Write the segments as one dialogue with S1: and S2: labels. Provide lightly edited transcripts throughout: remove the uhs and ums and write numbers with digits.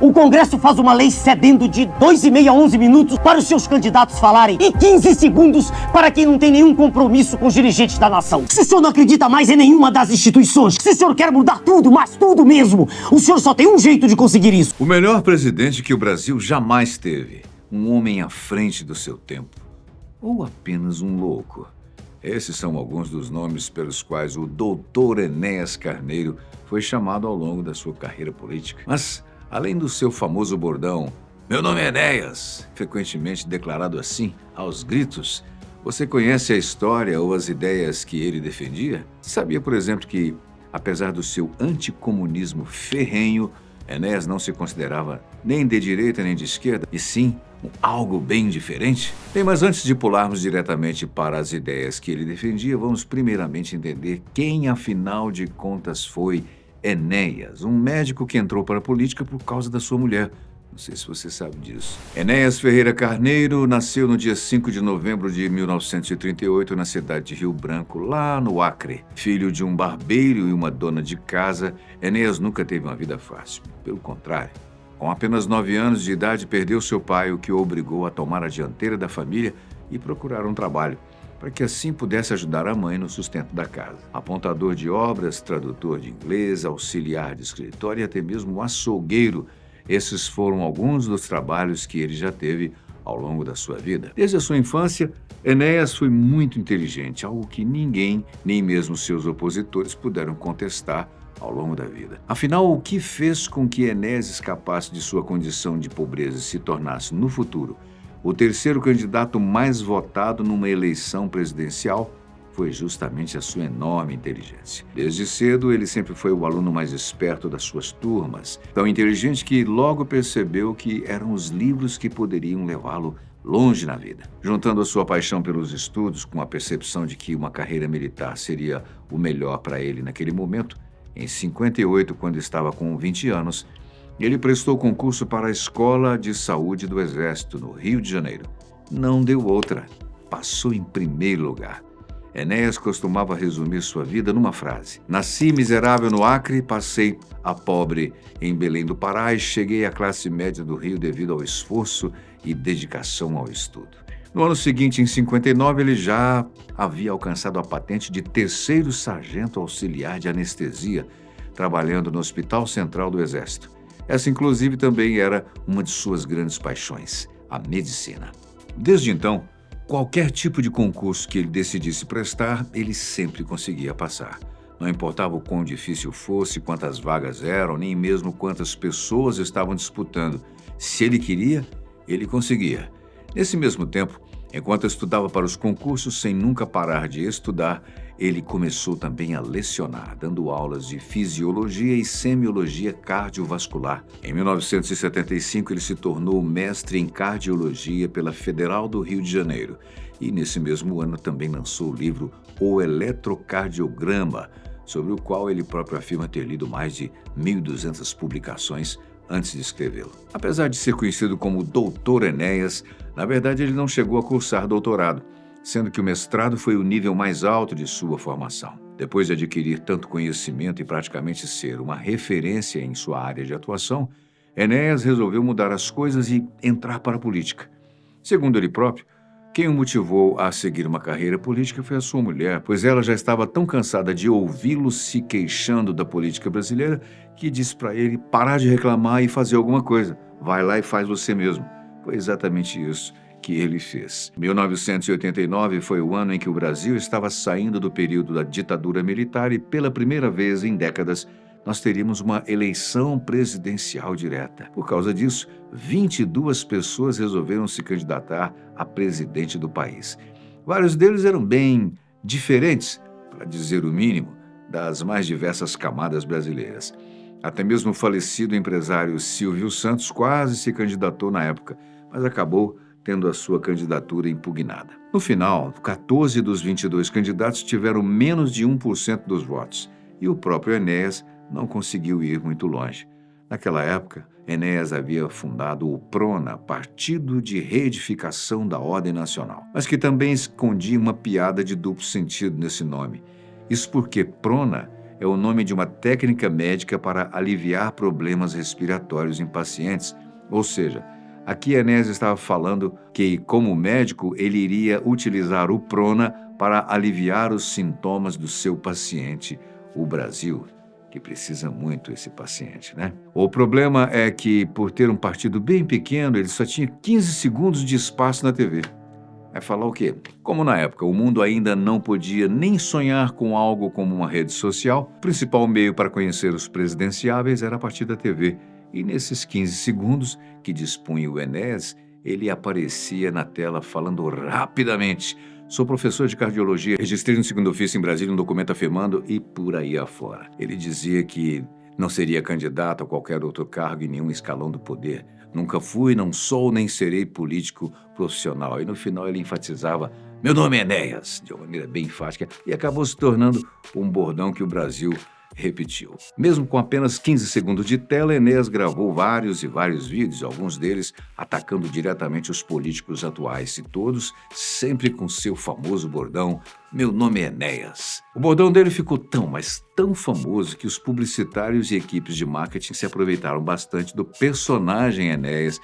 S1: O Congresso faz uma lei cedendo de 2,5 a 11 minutos para os seus candidatos falarem e 15 segundos para quem não tem nenhum compromisso com os dirigentes da nação. Se o senhor não acredita mais em nenhuma das instituições, se o senhor quer mudar tudo, mas tudo mesmo, o senhor só tem um jeito de conseguir isso.
S2: O melhor presidente que o Brasil jamais teve. Um homem à frente do seu tempo. Ou apenas um louco. Esses são alguns dos nomes pelos quais o doutor Enéas Carneiro foi chamado ao longo da sua carreira política. Mas, além do seu famoso bordão, "Meu nome é Enéas", frequentemente declarado assim, aos gritos, você conhece a história ou as ideias que ele defendia? Sabia, por exemplo, que, apesar do seu anticomunismo ferrenho, Enéas não se considerava nem de direita nem de esquerda, e sim algo bem diferente? Bem, mas antes de pularmos diretamente para as ideias que ele defendia, vamos primeiramente entender quem, afinal de contas, foi Enéas, um médico que entrou para a política por causa da sua mulher. Não sei se você sabe disso. Enéas Ferreira Carneiro nasceu no dia 5 de novembro de 1938 na cidade de Rio Branco, lá no Acre. Filho de um barbeiro e uma dona de casa, Enéas nunca teve uma vida fácil. Pelo contrário, com apenas 9 anos de idade, perdeu seu pai, o que o obrigou a tomar a dianteira da família e procurar um trabalho, para que assim pudesse ajudar a mãe no sustento da casa. Apontador de obras, tradutor de inglês, auxiliar de escritório e até mesmo açougueiro. Esses foram alguns dos trabalhos que ele já teve ao longo da sua vida. Desde a sua infância, Enéas foi muito inteligente, algo que ninguém, nem mesmo seus opositores, puderam contestar ao longo da vida. Afinal, o que fez com que Enéas escapasse de sua condição de pobreza e se tornasse, no futuro, o terceiro candidato mais votado numa eleição presidencial? Foi justamente a sua enorme inteligência. Desde cedo, ele sempre foi o aluno mais esperto das suas turmas, tão inteligente que logo percebeu que eram os livros que poderiam levá-lo longe na vida. Juntando a sua paixão pelos estudos com a percepção de que uma carreira militar seria o melhor para ele naquele momento, em 58, quando estava com 20 anos, ele prestou concurso para a Escola de Saúde do Exército, no Rio de Janeiro. Não deu outra. Passou em primeiro lugar. Enéas costumava resumir sua vida numa frase: "Nasci miserável no Acre, passei a pobre em Belém do Pará e cheguei à classe média do Rio devido ao esforço e dedicação ao estudo." No ano seguinte, em 59, ele já havia alcançado a patente de terceiro sargento auxiliar de anestesia, trabalhando no Hospital Central do Exército. Essa, inclusive, também era uma de suas grandes paixões, a medicina. Desde então, qualquer tipo de concurso que ele decidisse prestar, ele sempre conseguia passar. Não importava o quão difícil fosse, quantas vagas eram, nem mesmo quantas pessoas estavam disputando. Se ele queria, ele conseguia. Nesse mesmo tempo, enquanto estudava para os concursos, sem nunca parar de estudar, ele começou também a lecionar, dando aulas de fisiologia e semiologia cardiovascular. Em 1975, ele se tornou mestre em cardiologia pela Federal do Rio de Janeiro. E nesse mesmo ano também lançou o livro O Eletrocardiograma, sobre o qual ele próprio afirma ter lido mais de 1.200 publicações antes de escrevê-lo. Apesar de ser conhecido como Doutor Enéas, na verdade ele não chegou a cursar doutorado, sendo que o mestrado foi o nível mais alto de sua formação. Depois de adquirir tanto conhecimento e praticamente ser uma referência em sua área de atuação, Enéas resolveu mudar as coisas e entrar para a política. Segundo ele próprio, quem o motivou a seguir uma carreira política foi a sua mulher, pois ela já estava tão cansada de ouvi-lo se queixando da política brasileira que disse para ele parar de reclamar e fazer alguma coisa. Vai lá e faz você mesmo. Foi exatamente isso que ele fez. 1989 foi o ano em que o Brasil estava saindo do período da ditadura militar e, pela primeira vez em décadas, nós teríamos uma eleição presidencial direta. Por causa disso, 22 pessoas resolveram se candidatar a presidente do país. Vários deles eram bem diferentes, para dizer o mínimo, das mais diversas camadas brasileiras. Até mesmo o falecido empresário Silvio Santos quase se candidatou na época, mas acabou tendo a sua candidatura impugnada. No final, 14 dos 22 candidatos tiveram menos de 1% dos votos, e o próprio Enéas não conseguiu ir muito longe. Naquela época, Enéas havia fundado o PRONA, Partido de Reedificação da Ordem Nacional, mas que também escondia uma piada de duplo sentido nesse nome. Isso porque PRONA é o nome de uma técnica médica para aliviar problemas respiratórios em pacientes. Ou seja, aqui Enéas estava falando que, como médico, ele iria utilizar o prona para aliviar os sintomas do seu paciente, o Brasil, que precisa muito esse paciente, né? O problema é que, por ter um partido bem pequeno, ele só tinha 15 segundos de espaço na TV. Vai falar o quê? Como na época o mundo ainda não podia nem sonhar com algo como uma rede social, o principal meio para conhecer os presidenciáveis era a partir da TV. E nesses 15 segundos que dispunha o Enéas, ele aparecia na tela falando rapidamente. Sou professor de cardiologia, registrei no segundo ofício em Brasília um documento afirmando e por aí afora. Ele dizia que não seria candidato a qualquer outro cargo em nenhum escalão do poder. Nunca fui, não sou, nem serei político profissional. E no final ele enfatizava, meu nome é Enéas, de uma maneira bem enfática, e acabou se tornando um bordão que o Brasil repetiu. Mesmo com apenas 15 segundos de tela, Enéas gravou vários e vários vídeos, alguns deles atacando diretamente os políticos atuais, e todos sempre com seu famoso bordão, meu nome é Enéas. O bordão dele ficou tão, mas tão famoso que os publicitários e equipes de marketing se aproveitaram bastante do personagem Enéas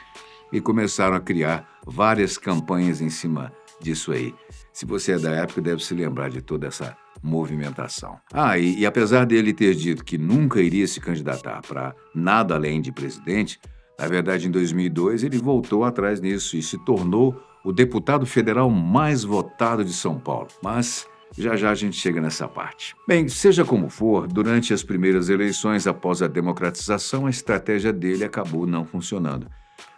S2: e começaram a criar várias campanhas em cima disso aí. Se você é da época, deve se lembrar de toda essa movimentação. E apesar dele ter dito que nunca iria se candidatar para nada além de presidente, na verdade, em 2002, ele voltou atrás nisso e se tornou o deputado federal mais votado de São Paulo. Mas já já a gente chega nessa parte. Bem, seja como for, durante as primeiras eleições após a democratização, a estratégia dele acabou não funcionando.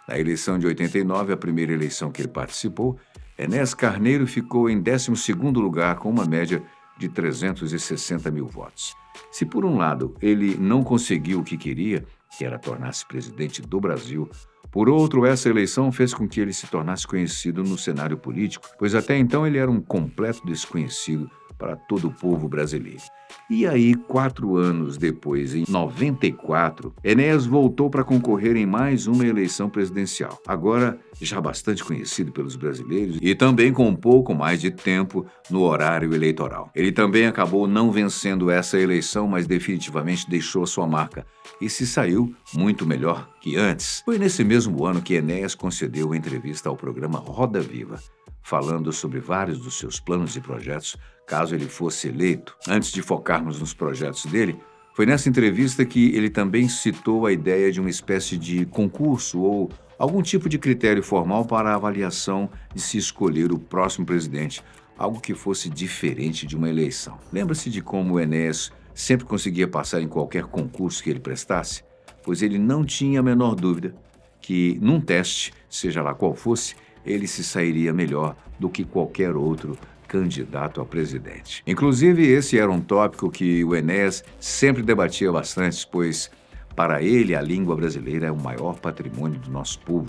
S2: Na eleição de 89, a primeira eleição que ele participou, Enéas Carneiro ficou em 12º lugar com uma média de 360 mil votos. Se por um lado ele não conseguiu o que queria, que era tornar-se presidente do Brasil, por outro, essa eleição fez com que ele se tornasse conhecido no cenário político, pois até então ele era um completo desconhecido para todo o povo brasileiro. E aí, 4 anos depois, em 94, Enéas voltou para concorrer em mais uma eleição presidencial, agora já bastante conhecido pelos brasileiros e também com um pouco mais de tempo no horário eleitoral. Ele também acabou não vencendo essa eleição, mas definitivamente deixou sua marca e se saiu muito melhor que antes. Foi nesse mesmo ano que Enéas concedeu uma entrevista ao programa Roda Viva, falando sobre vários dos seus planos e projetos caso ele fosse eleito. Antes de focarmos nos projetos dele, foi nessa entrevista que ele também citou a ideia de uma espécie de concurso ou algum tipo de critério formal para a avaliação de se escolher o próximo presidente, algo que fosse diferente de uma eleição. Lembra-se de como o Enéas sempre conseguia passar em qualquer concurso que ele prestasse? Pois ele não tinha a menor dúvida que, num teste, seja lá qual fosse, ele se sairia melhor do que qualquer outro candidato a presidente. Inclusive, esse era um tópico que o Enéas sempre debatia bastante, pois, para ele, a língua brasileira é o maior patrimônio do nosso povo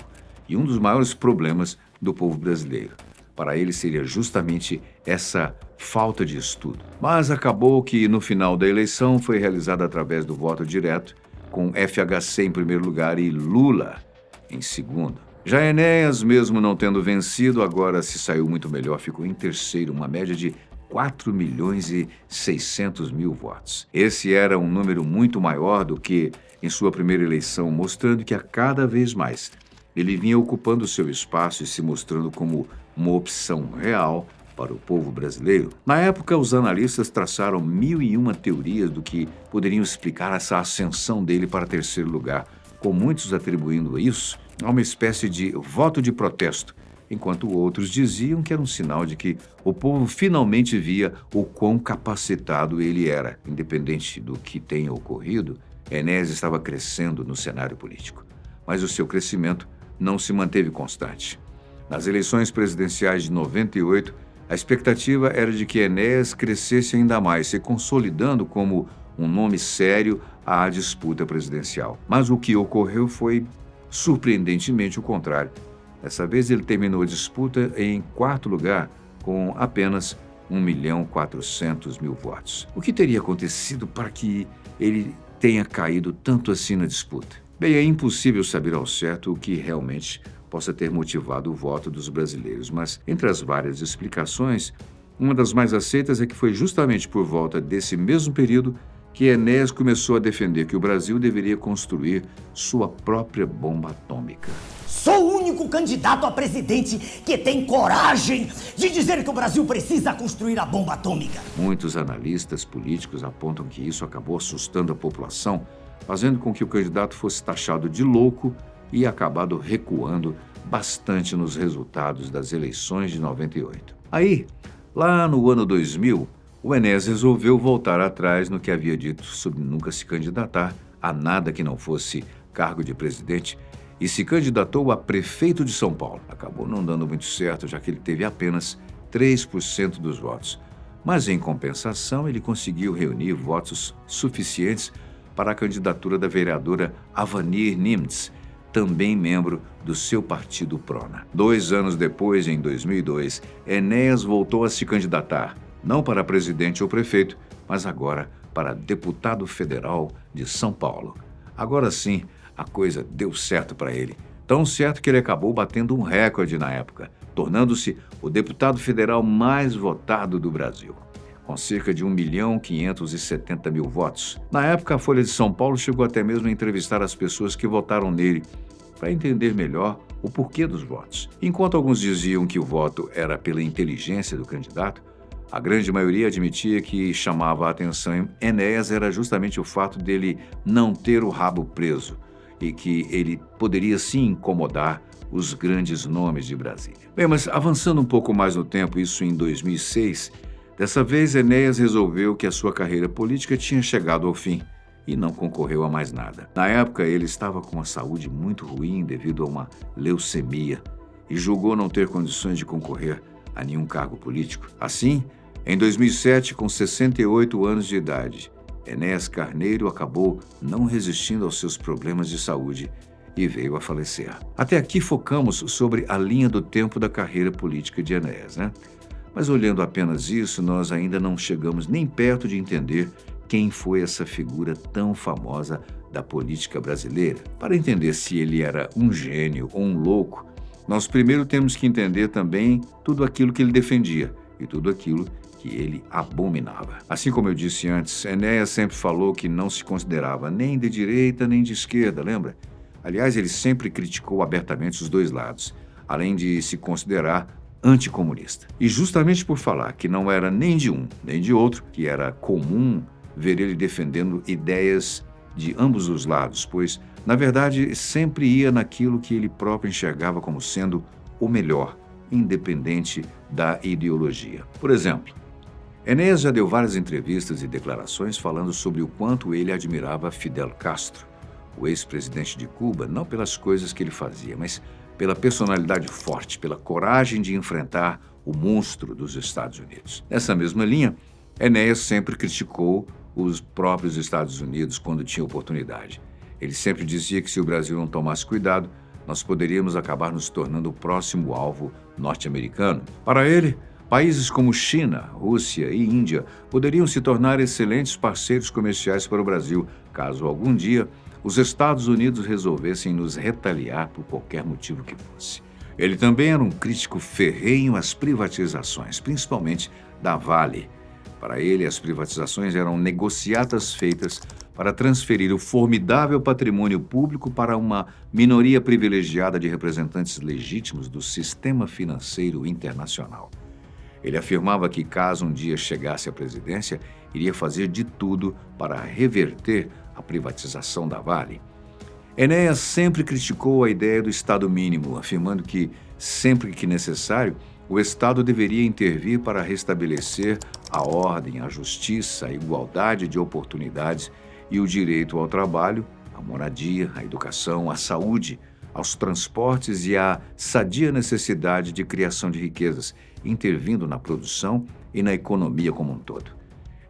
S2: e um dos maiores problemas do povo brasileiro. Para ele, seria justamente essa falta de estudo. Mas acabou que, no final da eleição, foi realizada através do voto direto, com FHC em primeiro lugar e Lula em segundo. Já Enéas, mesmo não tendo vencido, agora se saiu muito melhor, ficou em terceiro, uma média de 4.600.000 votos. Esse era um número muito maior do que em sua primeira eleição, mostrando que a cada vez mais ele vinha ocupando seu espaço e se mostrando como uma opção real para o povo brasileiro. Na época, os analistas traçaram 1.001 teorias do que poderiam explicar essa ascensão dele para terceiro lugar, com muitos atribuindo isso a uma espécie de voto de protesto, enquanto outros diziam que era um sinal de que o povo finalmente via o quão capacitado ele era. Independente do que tenha ocorrido, Enéas estava crescendo no cenário político. Mas o seu crescimento não se manteve constante. Nas eleições presidenciais de 98, a expectativa era de que Enéas crescesse ainda mais, se consolidando como um nome sério à disputa presidencial. Mas o que ocorreu foi surpreendentemente o contrário. Dessa vez ele terminou a disputa em 4º lugar, com apenas 1.400.000 votos. O que teria acontecido para que ele tenha caído tanto assim na disputa? Bem, é impossível saber ao certo o que realmente possa ter motivado o voto dos brasileiros, mas entre as várias explicações, uma das mais aceitas é que foi justamente por volta desse mesmo período que Enéas começou a defender que o Brasil deveria construir sua própria bomba atômica.
S1: Sou o único candidato a presidente que tem coragem de dizer que o Brasil precisa construir a bomba atômica.
S2: Muitos analistas políticos apontam que isso acabou assustando a população, fazendo com que o candidato fosse taxado de louco e acabado recuando bastante nos resultados das eleições de 98. Aí, lá no ano 2000, o Enéas resolveu voltar atrás no que havia dito sobre nunca se candidatar a nada que não fosse cargo de presidente e se candidatou a prefeito de São Paulo. Acabou não dando muito certo, já que ele teve apenas 3% dos votos. Mas, em compensação, ele conseguiu reunir votos suficientes para a candidatura da vereadora Avanir Nimitz, também membro do seu partido Prona. 2 anos depois, em 2002, Enéas voltou a se candidatar, não para presidente ou prefeito, mas agora para deputado federal de São Paulo. Agora sim, a coisa deu certo para ele. Tão certo que ele acabou batendo um recorde na época, tornando-se o deputado federal mais votado do Brasil, com cerca de 1.570.000 votos. Na época, a Folha de São Paulo chegou até mesmo a entrevistar as pessoas que votaram nele, para entender melhor o porquê dos votos. Enquanto alguns diziam que o voto era pela inteligência do candidato, a grande maioria admitia que chamava a atenção em Enéas era justamente o fato dele não ter o rabo preso e que ele poderia sim incomodar os grandes nomes de Brasília. Bem, mas avançando um pouco mais no tempo, isso em 2006, dessa vez Enéas resolveu que a sua carreira política tinha chegado ao fim e não concorreu a mais nada. Na época, ele estava com a saúde muito ruim devido a uma leucemia e julgou não ter condições de concorrer a nenhum cargo político. Assim, em 2007, com 68 anos de idade, Enéas Carneiro acabou não resistindo aos seus problemas de saúde e veio a falecer. Até aqui focamos sobre a linha do tempo da carreira política de Enéas, né? Mas olhando apenas isso, nós ainda não chegamos nem perto de entender quem foi essa figura tão famosa da política brasileira. Para entender se ele era um gênio ou um louco, nós primeiro temos que entender também tudo aquilo que ele defendia e tudo aquilo que ele abominava. Assim como eu disse antes, Enéas sempre falou que não se considerava nem de direita nem de esquerda, lembra? Aliás, ele sempre criticou abertamente os dois lados, além de se considerar anticomunista. E justamente por falar que não era nem de um nem de outro, que era comum ver ele defendendo ideias de ambos os lados, pois, na verdade, sempre ia naquilo que ele próprio enxergava como sendo o melhor, independente da ideologia. Por exemplo, Enéas já deu várias entrevistas e declarações falando sobre o quanto ele admirava Fidel Castro, o ex-presidente de Cuba, não pelas coisas que ele fazia, mas pela personalidade forte, pela coragem de enfrentar o monstro dos Estados Unidos. Nessa mesma linha, Enéas sempre criticou os próprios Estados Unidos quando tinha oportunidade. Ele sempre dizia que se o Brasil não tomasse cuidado, nós poderíamos acabar nos tornando o próximo alvo norte-americano. Para ele, países como China, Rússia e Índia poderiam se tornar excelentes parceiros comerciais para o Brasil, caso algum dia os Estados Unidos resolvessem nos retaliar por qualquer motivo que fosse. Ele também era um crítico ferrenho às privatizações, principalmente da Vale. Para ele, as privatizações eram negociatas feitas para transferir o formidável patrimônio público para uma minoria privilegiada de representantes legítimos do sistema financeiro internacional. Ele afirmava que, caso um dia chegasse à presidência, iria fazer de tudo para reverter a privatização da Vale. Enéas sempre criticou a ideia do Estado mínimo, afirmando que, sempre que necessário, o Estado deveria intervir para restabelecer a ordem, a justiça, a igualdade de oportunidades e o direito ao trabalho, à moradia, à educação, à saúde, aos transportes e à sadia necessidade de criação de riquezas, intervindo na produção e na economia como um todo.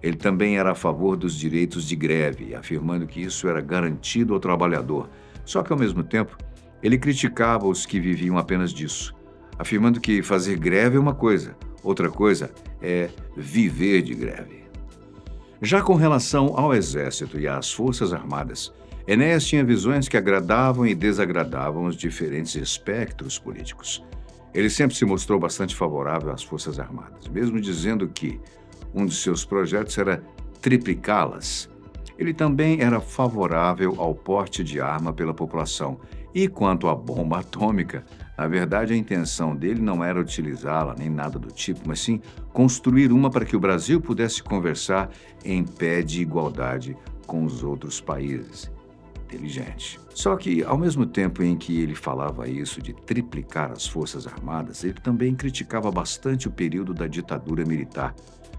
S2: Ele também era a favor dos direitos de greve, afirmando que isso era garantido ao trabalhador. Só que, ao mesmo tempo, ele criticava os que viviam apenas disso, afirmando que fazer greve é uma coisa, outra coisa é viver de greve. Já com relação ao Exército e às Forças Armadas, Enéas tinha visões que agradavam e desagradavam os diferentes espectros políticos. Ele sempre se mostrou bastante favorável às Forças Armadas, mesmo dizendo que um de seus projetos era triplicá-las. Ele também era favorável ao porte de arma pela população. E quanto à bomba atômica, na verdade a intenção dele não era utilizá-la nem nada do tipo, mas sim construir uma para que o Brasil pudesse conversar em pé de igualdade com os outros países. Inteligente. Só que, ao mesmo tempo em que ele falava isso de triplicar as Forças Armadas, ele também criticava bastante o período da ditadura militar,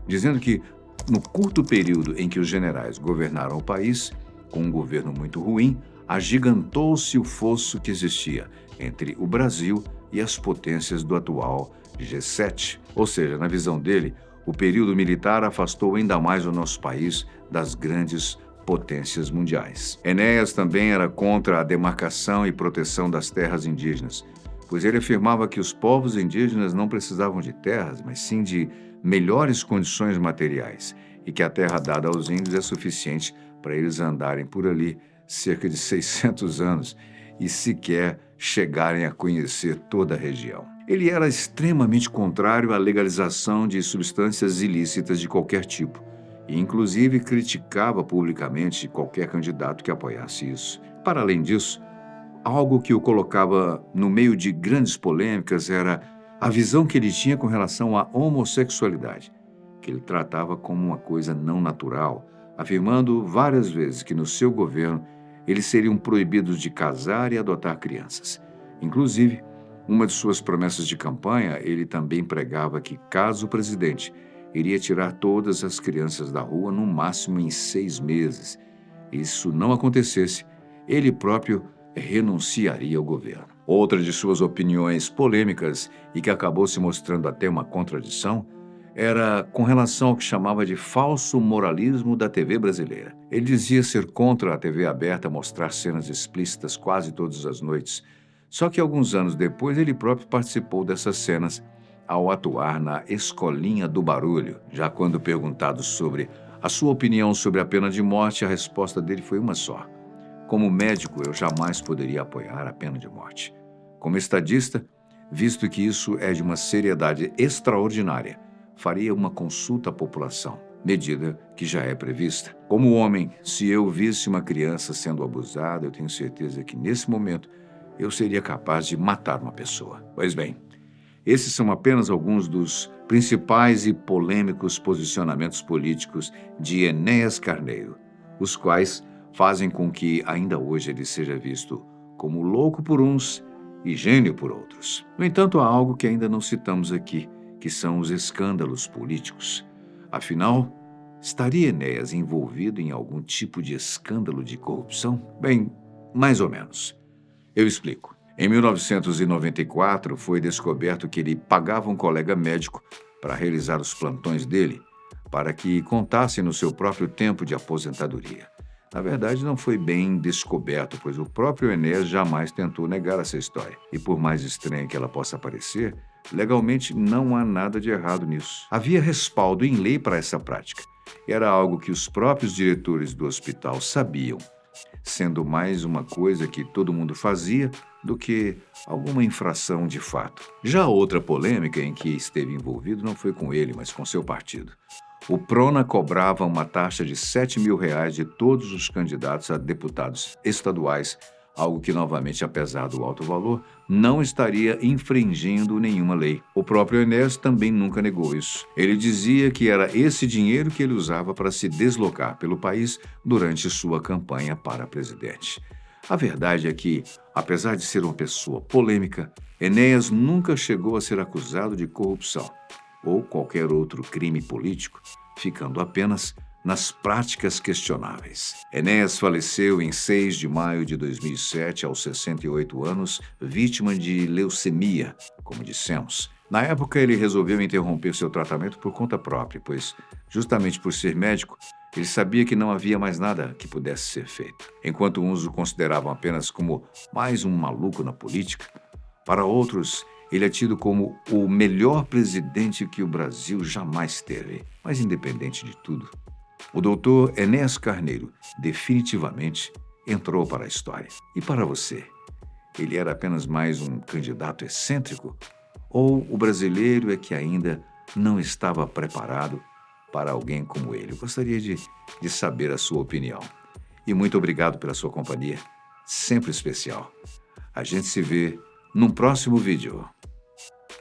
S2: dizendo que, no curto período em que os generais governaram o país, com um governo muito ruim, agigantou-se o fosso que existia entre o Brasil e as potências do atual G7. Ou seja, na visão dele, o período militar afastou ainda mais o nosso país das grandes potências mundiais. Enéas também era contra a demarcação e proteção das terras indígenas, pois ele afirmava que os povos indígenas não precisavam de terras, mas sim de melhores condições materiais, e que a terra dada aos índios é suficiente para eles andarem por ali cerca de 600 anos e sequer chegarem a conhecer toda a região. Ele era extremamente contrário à legalização de substâncias ilícitas de qualquer tipo, e inclusive criticava publicamente qualquer candidato que apoiasse isso. Para além disso, algo que o colocava no meio de grandes polêmicas era a visão que ele tinha com relação à homossexualidade, que ele tratava como uma coisa não natural, afirmando várias vezes que no seu governo eles seriam proibidos de casar e adotar crianças. Inclusive, uma de suas promessas de campanha, ele também pregava que, caso o presidente iria tirar todas as crianças da rua no máximo em 6 meses. E se isso não acontecesse, ele próprio renunciaria ao governo. Outra de suas opiniões polêmicas, e que acabou se mostrando até uma contradição, era com relação ao que chamava de falso moralismo da TV brasileira. Ele dizia ser contra a TV aberta mostrar cenas explícitas quase todas as noites. Só que alguns anos depois ele próprio participou dessas cenas ao atuar na Escolinha do Barulho. Já quando perguntado sobre a sua opinião sobre a pena de morte, a resposta dele foi uma só: como médico, eu jamais poderia apoiar a pena de morte. Como estadista, visto que isso é de uma seriedade extraordinária, faria uma consulta à população, medida que já é prevista. Como homem, se eu visse uma criança sendo abusada, eu tenho certeza que nesse momento eu seria capaz de matar uma pessoa. Pois bem, esses são apenas alguns dos principais e polêmicos posicionamentos políticos de Enéas Carneiro, os quais fazem com que ainda hoje ele seja visto como louco por uns e gênio por outros. No entanto, há algo que ainda não citamos aqui, que são os escândalos políticos. Afinal, estaria Enéas envolvido em algum tipo de escândalo de corrupção? Bem, mais ou menos. Eu explico. Em 1994, foi descoberto que ele pagava um colega médico para realizar os plantões dele, para que contasse no seu próprio tempo de aposentadoria. Na verdade, não foi bem descoberto, pois o próprio Enéas jamais tentou negar essa história. E por mais estranha que ela possa parecer, legalmente não há nada de errado nisso. Havia respaldo em lei para essa prática. Era algo que os próprios diretores do hospital sabiam, sendo mais uma coisa que todo mundo fazia do que alguma infração de fato. Já outra polêmica em que esteve envolvido não foi com ele, mas com seu partido. O Prona cobrava uma taxa de R$7.000 de todos os candidatos a deputados estaduais, algo que, novamente, apesar do alto valor, não estaria infringindo nenhuma lei. O próprio Enéas também nunca negou isso. Ele dizia que era esse dinheiro que ele usava para se deslocar pelo país durante sua campanha para presidente. A verdade é que, apesar de ser uma pessoa polêmica, Enéas nunca chegou a ser acusado de corrupção ou qualquer outro crime político, ficando apenas nas práticas questionáveis. Enéas faleceu em 6 de maio de 2007, aos 68 anos, vítima de leucemia, como dissemos. Na época, ele resolveu interromper seu tratamento por conta própria, pois, justamente por ser médico, ele sabia que não havia mais nada que pudesse ser feito. Enquanto uns o consideravam apenas como mais um maluco na política, para outros, ele é tido como o melhor presidente que o Brasil jamais teve. Mas, independente de tudo, o doutor Enéas Carneiro definitivamente entrou para a história. E para você, ele era apenas mais um candidato excêntrico? Ou o brasileiro é que ainda não estava preparado para alguém como ele? Eu gostaria de saber a sua opinião. E muito obrigado pela sua companhia, sempre especial. A gente se vê num próximo vídeo.